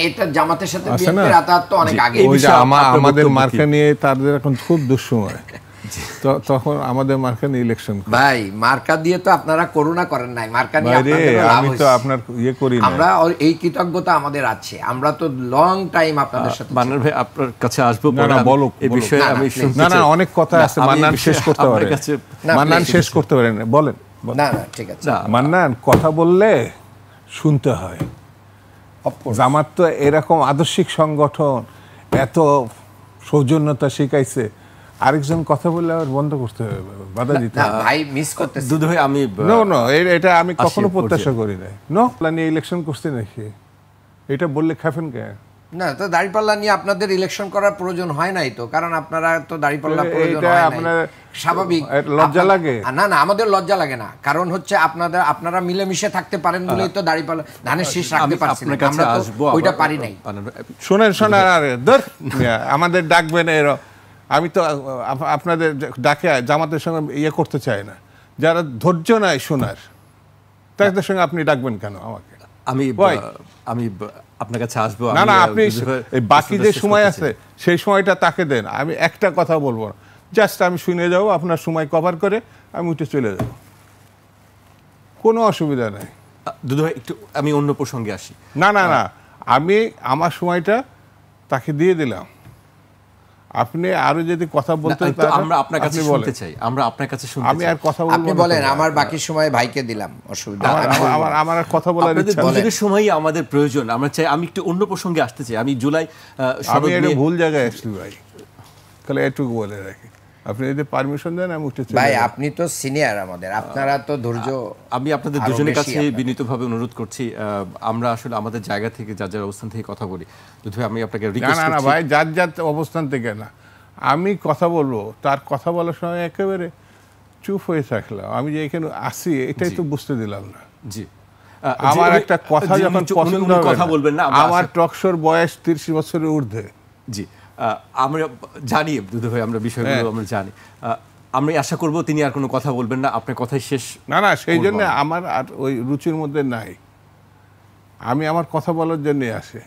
এটা জামাতের সাথে বিএনপির আতাত তো অনেক আগে। ওই যে আমাদের মার্কা নিয়ে তাদের এখন খুব দুঃসময়, তখন আমাদের মার্কা নিয়ে ইলেকশন। ভাই মার্কা দিয়ে তো আপনারা করোনা করেন নাই, মার্কা নিয়ে আপনাদের লাভ আমি তো আপনার ইয়ে করি না। আমরা এই কৃতজ্ঞতা আমাদের আছে, আমরা তো লং টাইম আপনাদের সাথে। মান্নান ভাই আপনার কাছে আসবো পরে, বলো এই বিষয়ে আমি না অনেক কথা আছে, মান্নান শেষ করতে পারে, মান্নান শেষ করতে পারেন, বলেন। না ঠিক আছে, মান্নান কথা বললে শুনতে হয়। জামাত তো এরকম আদর্শিক সংগঠন, এত সৌজন্যতা শিখাইছে, আরেকজন কথা বললে আবার বন্ধ করতে হবে, বাধা দিতে হবে। ভাই মিস করতেছি দুধ ভাই, আমি নো এটা আমি কখনো প্রত্যাশা করি নাই। নো নিয়ে ইলেকশন করতে নাকি, এটা বললে খাবেন কেন? না তো দাড়িপাল্লা নিয়ে আপনাদের ইলেকশন করার প্রয়োজন হয় নাই তো, কারণ আপনারা তো দাড়িপাল্লা প্রয়োজন হয় নাই, স্বাভাবিক। লজ্জা লাগে না আমাদের লজ্জা লাগে না, কারণ হচ্ছে আপনারা মিলেমিশে থাকতে পারেন বলেই তো দাড়িপাল্লা ধানের শীষ রাখতে পারছি না, আমরা তো ওইটা পারি নাই। শোনেন আরে আমাদের ডাকবেন এর, আমি তো আপনাদের ডাকে জামাতের সঙ্গে ইয়ে করতে চাই না, যারা ধৈর্য নাই শোনার তাদের সঙ্গে আপনি ডাকবেন কেন আমাকে? আমি আপনার কাছে আসবো না আপনি বাকি যে সময় আছে সেই সময়টা তাকে দেন, আমি একটা কথা বলবো না, জাস্ট আমি শুনে যাবো, আপনার সময় কভার করে আমি উঠে চলে যাব, কোনো অসুবিধা নাই। দুধ ভাই একটু আমি অন্য প্রসঙ্গে আসি। না আমি আমার সময়টা তাকে দিয়ে দিলাম, আপনি আরো যদি কথা বলতে আমরা আপনার কাছে শুনতে চাই, আমরা আপনার কাছে শুনতে চাই। আমি আর কথা বলবো, আপনি বলেন, আমার বাকি সময় ভাইকে দিলাম, অসুবিধা আমার আর কথা বলার ইচ্ছা নেই। আপনাদের সময়ই আমাদের প্রয়োজন, আমরা চাই। আমি একটু অন্য প্রসঙ্গে আসতে চাই। আমি জুলাই আমি এটা ভুল জায়গায় আসছি ভাই, তাহলে এটুকু বলে রাখি, আপনি যদি পারমিশন দেন আমি উঠে চলে। ভাই আপনি তো সিনিয়র আমাদের, আপনারা তো ধৈর্য। আমি আপনাদের দুজনের কাছে বিনীতভাবে অনুরোধ করছি, আমরা আসলে আমাদের জায়গা থেকে যার অবস্থান থেকে কথা বলি। দুধ ভাই আমি আপনাকে রিকোয়েস্ট করছি। না ভাই যার অবস্থান থেকে না, আমি কথা বলবো, তার কথা বলার সময় একেবারে চুপ হয়ে থাকলাম, আমি যে এখানে আসি এটাই তো বুঝতে দিলাম না। জি, আমার একটা কথা যখন পছন্দ হবে, কথা বলবেন না, আমার টকশোর বয়স 30 বছরের ঊর্ধ্বে। জি, আমরা জানি দুধ ভাই, আমরা বিষয়গুলো আমরা জানি, আমরা আশা করব তিনি আর কোনো কথা বলবেন না, আপনার কথাই শেষ। না সেই জন্য আমার আর ওই রুচির মধ্যে নাই, আমি আমার কথা বলার জন্য আসে,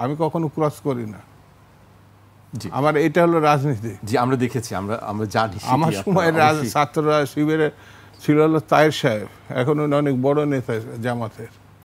আমি কখনো ক্রস করি না। আমার এটা হলো রাজনীতি। জি, আমরা দেখেছি, আমরা জানি। আমার সময় ছাত্ররা শিবিরে ছিল হলো তায়ের সাহেব, এখন অনেক বড় নেতা জামাতের।